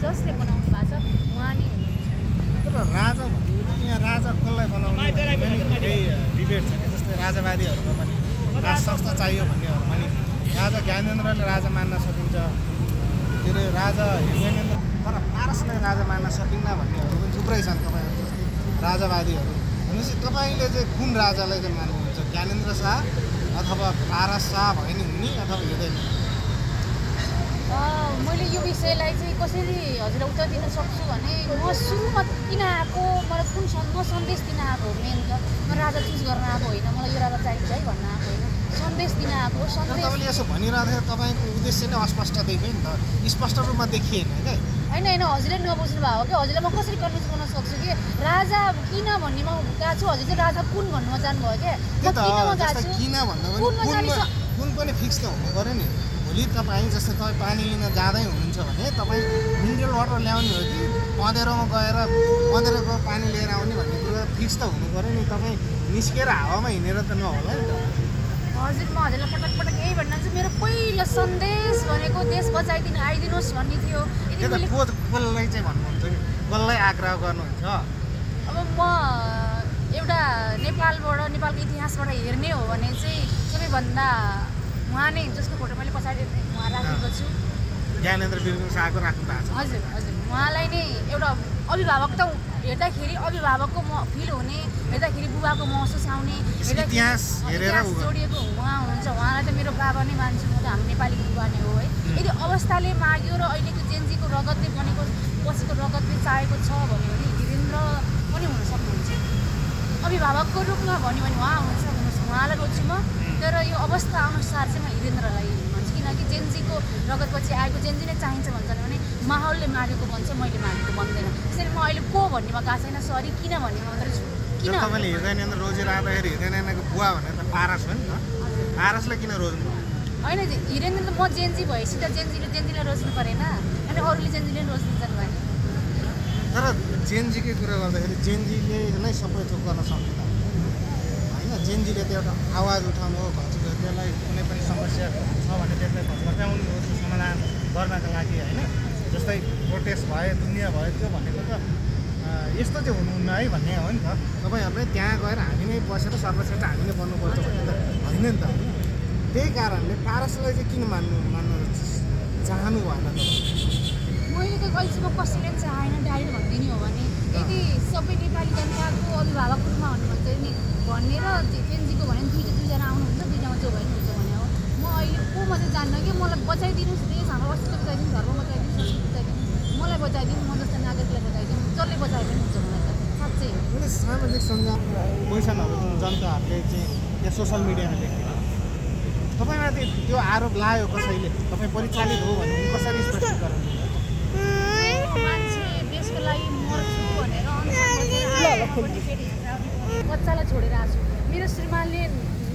जसले बनाउनु भएको छ उहाँ नै हुनुहुन्छ। तर राजा भन्ने यहाँ राजा कसलाई बनाउने केही डिबेट छ कि जस्तै राजावादीहरूमा पनि राज संस्था चाहियो भन्नेहरूमा नि राजा ज्ञानेन्द्रले राजा मान्न सकिन्छ, के अरे राजा ज्ञानेन्द्र तर पारसलाई राजा मान्न सकिन्न भन्नेहरू पनि थुप्रै छन् तपाईँहरू जस्तै राजावादीहरू। भनेपछि तपाईँले चाहिँ कुन राजालाई चाहिँ मान्नुहुन्छ, ज्ञानेन्द्र शाह अथवा पारस शाह भयो नि हुने अथवा हुँदैन? मैले यो विषयलाई चाहिँ कसरी हजुरलाई उत्तर दिन सक्छु भने म सुरुमा किन आएको, मलाई कुन सन्देश दिन आएको हो। मेन त म राजा चुज गर्न आएको होइन, मलाई यो राजा चाहिन्छ है भन्न आएको होइन, सन्देश दिन आएको। सन्देश तपाईँले यसो भनिरहँदाखेरि तपाईँको उद्देश्य नै अस्पष्ट देखियो नि त, स्पष्ट रूपमा देखिएन क्या। होइन हजुरले नबुझ्नु भएको कि हजुरलाई म कसरी कन्भिन्स गर्न सक्छु कि राजा किन भन्नेमा गएको छु, हजुर चाहिँ राजा कुन भन्नुमा जानुभयो क्या। किन भन्दा कुन पनि फिक्स त हुनु पऱ्यो नि। भोलि तपाईँ जस्तै तपाईँ पानी लिन जाँदै हुनुहुन्छ भने तपाईँ मिनरल वाटर ल्याउने हो कि पँधेरोमा गएर पँधेरोको पानी लिएर आउने भन्ने कुरो फिक्स त हुनु पऱ्यो नि। तपाईँ निस्केर हावामा हिँडेर त नहोला नि त। हजुर म हजुरलाई पटक पटक यही भन्न चाहन्छु, मेरो पहिलो सन्देश भनेको देश बचाइदिनु आइदिनुहोस् भन्ने थियो। कसलाई चाहिँ भन्नुहुन्छ कि कसलाई आग्रह गर्नुहुन्छ? अब म एउटा नेपालको इतिहासबाट हेर्ने हो भने चाहिँ सबैभन्दा उहाँ नै जसको फोटो मैले पछाडि उहाँ राखेको छु, ज्ञानेन्द्र बिर्गु शाहको राख्नु भएको छ। हजुर हजुर उहाँलाई नै एउटा अभिभावक त हेर्दाखेरि अभिभावकको फिल हुने, हेर्दाखेरि बुबाको महसुस आउने, इतिहास जोडिएको उहाँ हुनुहुन्छ। उहाँलाई त मेरो बाबा नै मान्छु, म त हाम्रो नेपालीको बुबा नै हो है। यदि अवस्थाले माग्यो र अहिलेको जेनजीको रगतले बनेको पछिको रगतले चाहेको छ भन्यो भने वीरेन्द्र पनि हुन सक्नुहुन्छ। अभिभावकको रूपमा भन्यो भने उहाँ हुनुहुन्छ, उहाँलाई रोज्छु म। तर यो अवस्था अनुसार चाहिँ म वीरेन्द्रलाई भन्छु, किनकि जेनजीको रगतपछि आएको जेनजी नै चाहिन्छ भन्छन् भने माहौलले मागेको भन्छ, मैले मागेको भन्दैन। त्यसरी म अहिले को भन्नेमा गएको छैन, सरी किन भन्नेमा मात्रै छु। किन तपाईँले हृदयनेन्द्र रोजेर आउँदाखेरि हृदयनेन्द्रको बुवा भनेर त पारस हो नि त, पारसलाई किन रोज्नु? होइन वीरेन्द्र त म जेनजी भएपछि त जेनजीलाई रोज्नु परेन, अनि अरूले जेनजीले रोज्दिन्छन् भने। तर जेनजीकै कुरा गर्दाखेरि जेनजीले नै सबै थोक गर्न सक्दैन होइन। जेनजीले त एउटा आवाज उठाउनु हो, त्यसलाई कुनै पनि समस्या छ भने त्यसलाई घटाउनु हो, त्यो समाधान गर्नका लागि होइन। जस्तै प्रोटेस्ट भयो, दुनियाँ भयो, त्यो भनेको त यस्तो चाहिँ हुनुहुन्न है भन्ने हो नि त। तपाईँहरूले त्यहाँ गएर हामी नै बसेर सर्वश्रेष्ठ हामी नै बन्नुपर्छ भन्ने त होइन नि त होइन। त्यही कारणले पारसलाई चाहिँ किन मान्न चाहनु भएन त? मैले त कहिलेसम्म कसैले पनि चाहेन, डाइरेक्ट भनिदिने हो भने यदि सबै नेपाली जनताको अभिभावक रूपमा भन्नुहुन्छ नि भनेर जेनजीको भने दुईजना आउनुहुन्छ, दुईजना जो भयो हुन्छ भने हो। म अहिले को म चाहिँ जान्न कि मलाई बचाइदिनुहोस्, देश हाम्रो अस्तित्व बचाइदिनु, धर्म बचाइदिनु, संस्कृति बचाइदिनु, मलाई बचाइदिनु, म जस्तो नागरिकलाई बचाइदिनु, जसले बचाए पनि हुन्छ मलाई त साँच्चै। सामाजिक सञ्जाल क्वेसनहरू जुन जनताहरूले चाहिँ या सोसियल मिडियामा लेख्यो, तपाईँमाथि त्यो आरोप लाग्यो कसैले, तपाईँ परिचालित हो भने कसरी स्पष्टीकरण दिनु? मान्छे देशको लागि मर्छु भनेर बच्चालाई छोडेर आएको छु। मेरो श्रीमानले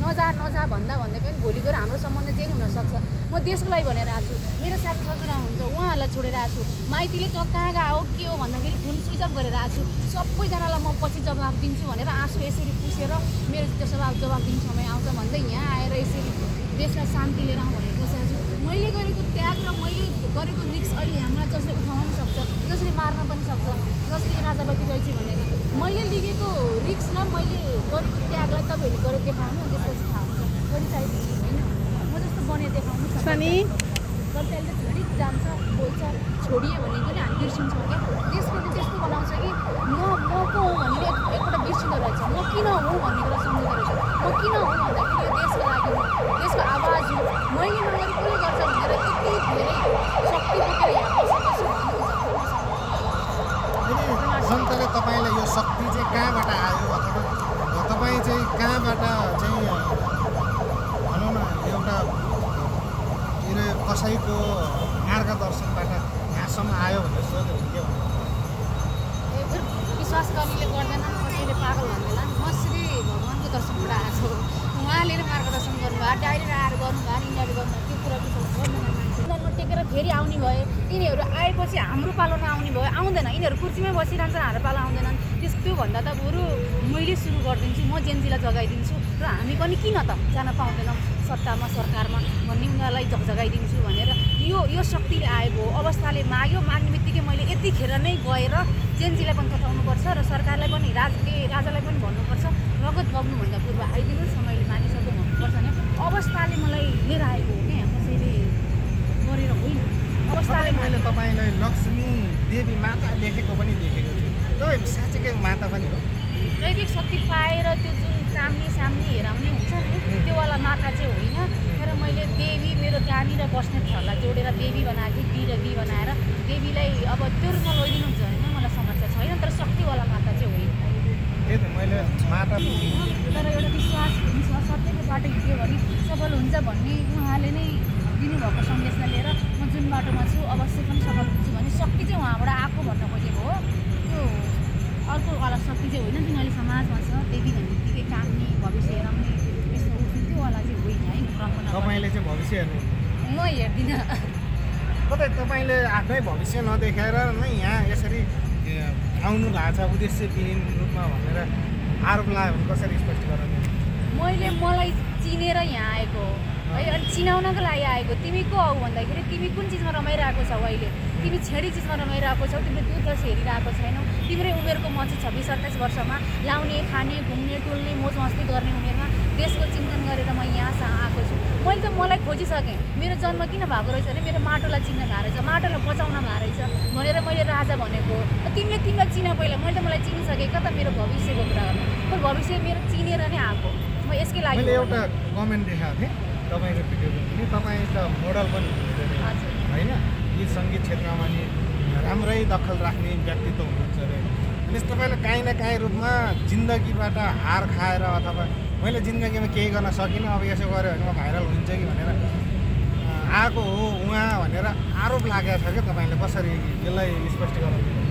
नजा भन्दा भन्दै पनि भोलि गएर हाम्रो सम्बन्ध चेन्ज हुनसक्छ। म देशको लागि भनेर आएको छु, मेरो साथी ससुरा हुन्छ उहाँहरूलाई छोडेर आएको छु। माइतीले कहाँ गएको के हो भन्दाखेरि फोन स्विच अफ गरेर आएको छु। सबैजनालाई म पछि जवाब दिन्छु भनेर आँसु यसरी पुसेर मेरो त्यो जवाब दिने समय आउँछ भन्दै यहाँ आएर यसरी देशलाई शान्ति लिएर आउँ भनेर बसेको छु। मैले गरेको त्याग र मैले गरेको रिक्स अहिले हामीलाई जसले उठाउन पनि सक्छ, जसले मार्न पनि सक्छ, जसले राजावती रहेछ भनेर मैले लिएको रिक्स र मैले गरेको त्यागलाई तपाईँहरूले गरेर देखाउनु, त्यसपछि थाहा हुन्छ परिचय होइन। म जस्तो बनेर देखाउनु तर त्यसले त छोडी जान्छ, बोल्छ, छोडियो भने पनि हामी बिर्सिन्छौँ क्या। देशले त्यस्तो बनाउँछ कि म को हो भनेर एकपल्ट बिर्सिँदो रहेछ, म किन हो भन्ने कुरा सम्झिँदो रहेछ। म किन हो भन्दाखेरि यो देशको लागि हो, देशको आवाज हो, मैले नगरी कसले गर्छ भनेर यति धेरै शक्ति बोकेर यहाँ बसेपछि जनताले तपाईँलाई यो शक्ति चाहिँ कहाँबाट आयो अथवा तपाईँ चाहिँ कहाँबाट चाहिँ भनौँ न एउटा के अरे कसैको मार्गदर्शनबाट यहाँसम्म आयो भनेर सोध्यो भने के भन्नु? विश्वास गर्नेले गर्दैन, कसैले पागल भन्दैन। म श्री भगवान्को दर्शनबाट आएको छु, उहाँले नै मार्गदर्शन गर्नुभयो, डाइरेक्ट आएर गर्नुभयो, इन्टरभ्यू गर्नुभयो, त्यो कुरा विश्वास गर्दैन। मान्छे टेकेर फेरि आउने भए यिनीहरू आएपछि हाम्रो पालोमा आउने भयो, आउँदैन। यिनीहरू कुर्सीमै बसिरहन्छन्, हाम्रो पालो आउँदैनन्। त्योभन्दा त बरु मैले सुरु गरिदिन्छु, म जेनजीलाई जगाइदिन्छु र हामी पनि किन त जान पाउँदैनौँ सत्तामा सरकारमा भन्ने उनीहरूलाई जगाइदिन्छु भनेर यो यो शक्तिले आएको अवस्थाले माग्ने बित्तिकै मैले यतिखेर नै गएर जेनजीलाई पनि तताउनुपर्छ र सरकारलाई पनि राजालाई पनि भन्नुपर्छ रगत बग्नुभन्दा पूर्व आइदिनुहोस् न मैले मागिसकेको भन्नुपर्छ भने अवस्थाले मलाई लिएर आएको हो क्या कसैले गरेर होइन अवस्थाले मैले तपाईँलाई लक्ष्मी देवी माता देखेको पनि देखेको छु तपाईँ साँच्चीकै माता पनि हो दैविक शक्ति पाएर त्यो जुन कामनी सामनी हेराउने हुन्छ नि त्योवाला माता चाहिँ होइन तर मैले देवी मेरो त्यहाँनिर बस्नेहरूलाई जोडेर देवी बनाएको थिएँ डी र बी बनाएर देवीलाई अब त्यो रूपमा लैदिनुहुन्छ होइन मलाई समस्या छैन तर शक्तिवाला माता चाहिँ होइन त्यही त मैले माता तर एउटा विश्वास हुन्छ सत्यको बाटो हिँड्यो भने सफल हुन्छ भन्ने उहाँले नै दिनुभएको सन्देशलाई लिएर म जुन बाटोमा छु अवश्य पनि सफल हुन्छु भने शक्ति चाहिँ उहाँबाट आएको भन्न खोजेको हो त्यो अर्को वाला शक्ति चाहिँ होइन तिनीहरूले समाजमा छ देवी भन्ने बित्तिकै काम्ने भविष्य हेराउने यस्तो उठ्ने त्योवाला चाहिँ होइन है ब्रह्म तपाईँले चाहिँ भविष्य हेर्नु म हेर्दिनँ कतै तपाईँले आफ्नै भविष्य नदेखाएर नै यहाँ यसरी आउनु भएको छ उद्देश्यविहीन रूपमा भनेर आरोप लगायो भने कसरी स्पष्ट गराउने मलाई चिनेर यहाँ आएको है अनि चिनाउनको लागि आएको तिमी को हौ भन्दाखेरि तिमी कुन चिजमा रमाइरहेको छौ अहिले तिमी छेडी चिजमा रमाइरहेको छौ तिमीले दुध रस हेरिरहेको छैनौ तिम्रै उमेरको म चाहिँ 26-27 वर्षमा लाउने खाने घुम्ने टुल्ने मोज मस्ती गर्ने उमेरमा देशको चिन्तन गरेर म यहाँसँग आएको छु मैले त मलाई खोजिसकेँ मेरो जन्म किन भएको रहेछ भने मेरो माटोलाई चिन्न भएको रहेछ माटोलाई बचाउन भएको रहेछ भनेर मैले राजा भनेको तिमीलाई चिन पहिला मैले त मलाई चिनिसकेँ कता मेरो भविष्यको कुरा गर्नु म भविष्य मेरो चिनेर नै आएको म यसकै लागि मैले एउटा कमेन्ट देखाएको थिएँ तपाईँको भिडियोको पनि तपाईँ त मोडल पनि हुनुहुन्छ होइन गीत सङ्गीत क्षेत्रमा नि राम्रै दखल राख्ने व्यक्तित्व हुनुहुन्छ अरे अनि तपाईँले काहीँ न काहीँ रूपमा जिन्दगीबाट हार खाएर अथवा मैले जिन्दगीमा केही गर्न सकिनँ अब यसो गऱ्यो भने म भाइरल हुन्छ कि भनेर आएको हो उहाँ भनेर आरोप लागेको छ क्या तपाईँले कसरी यसलाई स्पष्ट गराउनु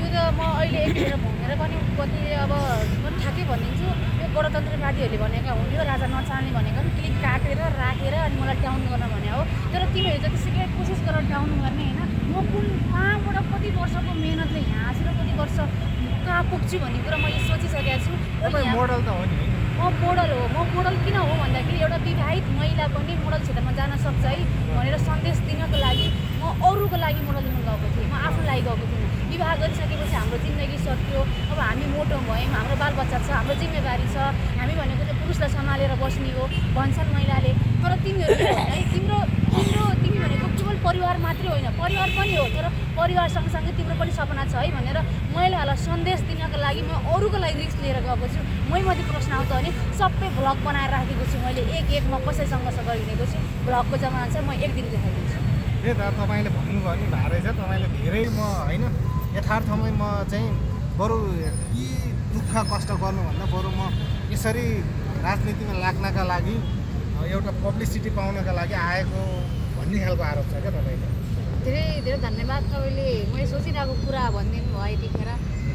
यो त म अहिले यतिखेर भनेर पनि कतिले अब पनि ठ्याक्कै भनिदिन्छु यो गणतन्त्रवादीहरूले भनेका हुन् यो राजा नचाल्ने भनेको पनि क्लिक काटेर राखेर अनि मलाई डाउन गर्न भने हो तर तिमीहरू जतिसुकै कोसिस गरेर डाउन गर्ने होइन म कुन कहाँबाट कति वर्षको मेहनतले यहाँ आएर कति वर्ष कहाँ पुग्छु भन्ने कुरा मैले सोचिसकेको छु मोडल त हो नि म मोडल हो म मोडल किन हो भन्दाखेरि एउटा विवाहित महिला पनि मोडल क्षेत्रमा जान सक्छ है भनेर सन्देश दिनको लागि म अरूको लागि मोडल दिन गएको थिएँ म आफ्नो लागि गएको थिइनँ विवाह गरिसकेपछि हाम्रो जिन्दगी सक्यो अब हामी मोटो भयौँ हाम्रो बालबच्चा छ हाम्रो जिम्मेवारी छ हामी भनेको चाहिँ पुरुषलाई सम्हालेर बस्ने हो भन्छन् महिलाले तर तिमीहरू है तिमी भनेको केवल परिवार मात्रै होइन परिवार पनि हो तर परिवार सँगसँगै तिम्रो पनि सपना छ है भनेर महिलाहरूलाई सन्देश दिनको लागि म अरूको लागि रिस्क लिएर गएको छु मैमाथि प्रश्न आउँछ भने सबै भ्लग बनाएर राखेको छु मैले एक म कसरी सङ्घर्ष गरिदिएको छु भ्लगको जमाना चाहिँ म एक दिन देखाइदिन्छु त्यही त तपाईँले भन्नुभयो नि भएको रहेछ तपाईँले धेरै म होइन यथार्थमै म चाहिँ बरु यी दुःख कष्ट गर्नुभन्दा बरु म यसरी राजनीतिमा लाग्नका लागि एउटा पब्लिसिटी पाउनका लागि आएको भन्ने खालको आरोप छ क्या तपाईँको धेरै धेरै धन्यवाद तपाईँले मैले सोचिरहेको कुरा भनिदिनु भयो यतिखेर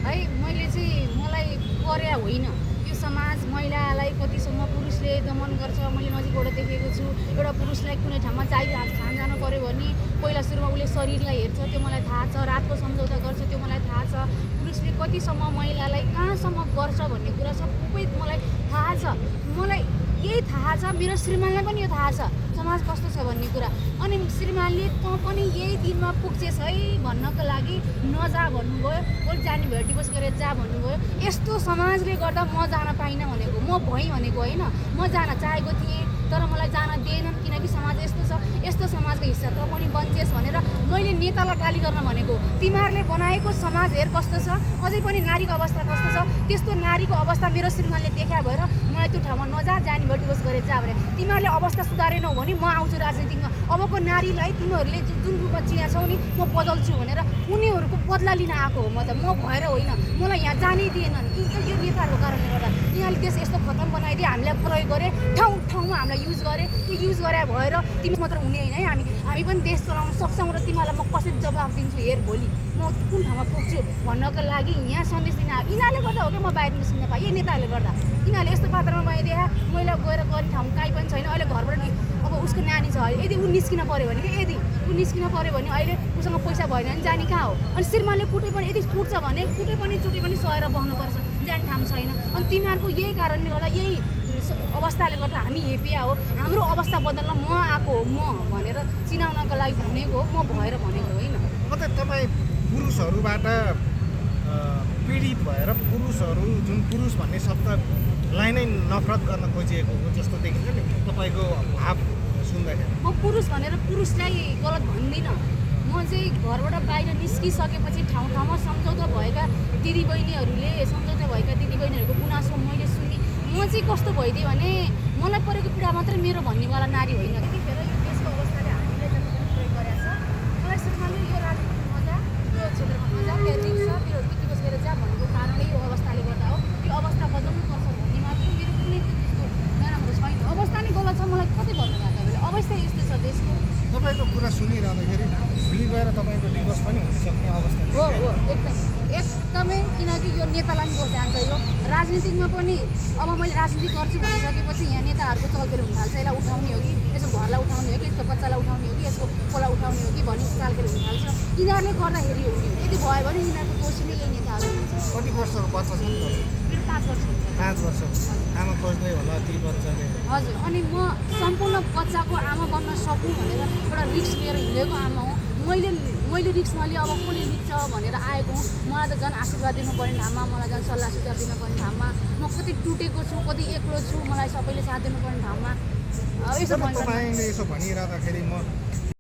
है मैले चाहिँ मलाई पर्या होइन यो समाज महिलालाई कतिसम्म पुरुषले दमन गर्छ मैले नजिकबाट देखेको छु एउटा पुरुषलाई कुनै ठाउँमा खान जानु पऱ्यो भने पहिला सुरुमा उसले शरीरलाई हेर्छ त्यो मलाई थाहा छ रातको सम्झौता गर्छ त्यो मलाई थाहा छ पुरुषले कतिसम्म महिलालाई कहाँसम्म गर्छ भन्ने कुरा सबै मलाई थाहा छ मलाई यही थाहा छ मेरो श्रीमानलाई पनि यो थाहा छ समाज कस्तो छ भन्ने कुरा अनि श्रीमानले तँ पनि यही दिनमा पुग्छेस् है भन्नको लागि नजा भन्नुभयो बोल जाने भयो डिभोर्स गरेर जा भन्नुभयो यस्तो समाजले गर्दा म जान पाइनँ भनेको म भएँ भनेको होइन म जान चाहेको थिएँ तर मलाई जान दिएनन् किनकि समाज यस्तो छ यस्तो समाजको हिस्सा त पनि बन्छेस् भनेर मैले नेतालाई गाली गर्न भनेको तिमीहरूले बनाएको समाज हेर कस्तो छ अझै पनि नारीको अवस्था कस्तो छ त्यस्तो नारीको अवस्था मेरो श्रीमानले देखा भएर मलाई त्यो ठाउँमा नजा जाने भयो डिभोर्स गरेर जा भने तिमीहरूले अवस्था सुधारेनौ भने म आउँछु राजनीतिमा अबको नारीलाई तिमीहरूले जुन रूपमा चिया छौ नि म बदल्छु भनेर उनीहरूको बदला लिन आएको हो म त म भएर होइन मलाई यहाँ जानै दिएनन् यो नेताहरूको कारणले गर्दा यिनीहरूले देश यस्तो खतम बनाइदिए हामीलाई प्रयोग गरे ठाउँमा हामीलाई युज गरे त्यो युज गरे भएर तिमी मात्र हुने होइन है हामी पनि देश चलाउन सक्छौँ र तिमीहरूलाई म कसरी जवाफ दिन्छु हेर भोलि म कुन ठाउँमा पुग्छु भन्नको लागि यहाँ सन्देश दिन आएको यिनीहरूले गर्दा हो क्या म बाहिर निस्किन पाएँ यही नेताहरूले गर्दा यिनीहरूले यस्तो पात्रमा मैले देखा मैला गएर गर्ने ठाउँ काहीँ पनि छैन अहिले घरबाट अब उसको नानी छ यदि ऊ निस्किन पऱ्यो भने यदि ऊ निस्किन पऱ्यो भने अहिले उसँग पैसा भएन भने जाने कहाँ हो अनि श्रीमानले कुटै पनि यदि कुट्छ भने कुटै पनि चुटै पनि सहेर बस्नुपर्छ जाने ठाउँ छैन अनि तिमीहरूको यही कारणले गर्दा यही अवस्थाले गर्दा हामी हेपिया हो, हाम्रो अवस्था बदल्न म आएको हो म भनेर चिनाउनको लागि भनेको हो, म भएर भनेको होइन। मतलब तपाईँ पुरुषहरूबाट पीडित भएर पुरुषहरू जुन पुरुष भन्ने शब्दलाई नै नफरत गर्न खोजिएको हो जस्तो देखिन्छ नि तपाईँको भाव सुन्दाखेरि। म पुरुष भनेर पुरुषलाई गलत भन्दिनँ। म चाहिँ घरबाट बाहिर निस्किसकेपछि ठाउँ ठाउँमा सम्झौता भएका दिदीबहिनीहरूको गुनासो मैले सुने। म चाहिँ कस्तो भइदिएँ भने मलाई परेको पीडा मात्रै मेरो भन्नेवाला नारी होइन। त्यतिखेर यो देशको अवस्थाले हामीले जति पनि प्रयोग गरेको छ, मलाई श्रीमानले यो राजनीतिमा नजा, यो क्षेत्रमा नजा, त्यहाँ रिक्स छ, त्यो बित्ति बसेर जा भनेको कारणले यो अवस्थाले गर्दा हो। यो अवस्था बदल्नुपर्छ भन्ने मात्र मेरो कुनै त्यस्तो नराम्रो छैन। अवस्था नै गलत छ, मलाई कतै भन्नु भएको तपाईँले। अवस्था यस्तो छ देशको। तपाईँको कुरा सुनिरहँदाखेरि भोलि गएर तपाईँको डिभोर्स पनि हुनसक्ने अवस्था हो एकदमै किनकि यो नेतालाई पनि जान्छ। यो राजनीतिकमा पनि अब मैले राजनीति गर्छु भनिसकेपछि यहाँ नेताहरूको चलखेल हुन थाल्छ। यसलाई उठाउने हो कि यसको घरलाई उठाउने हो कि यसको बच्चालाई उठाउने हो कि यसको खोला उठाउने हो कि भन्ने चालखेल हुन थाल्छ। यिनीहरूले गर्दाखेरि हो कि यदि भयो भने यिनीहरूको दोषी नै यही नेताहरू हुन्छ। कति वर्षको बच्चा छ नि त? मेरो 5 वर्ष हुन्छ। 5 वर्ष आमा खोज्दै होला ती बच्चाले। हजुर, अनि म सम्पूर्ण बच्चाको आमा बन्न सकौँ भनेर एउटा रिक्स लिएर हिँडेको आमा हो। मैले रिक्स नलिए अब कसले लिन्छ भनेर आएको हुँ। मलाई त झन् आशीर्वाद दिनुपर्ने ठाउँमा, मलाई झन् सल्लाह सुझाव दिनुपर्ने ठाउँमा, म कति टुटेको छु, कति एक्लो छु, मलाई सबैले साथ दिनुपर्ने ठाउँमा यसो भन्छ। तपाईँले यसो भनिरहँदाखेरि म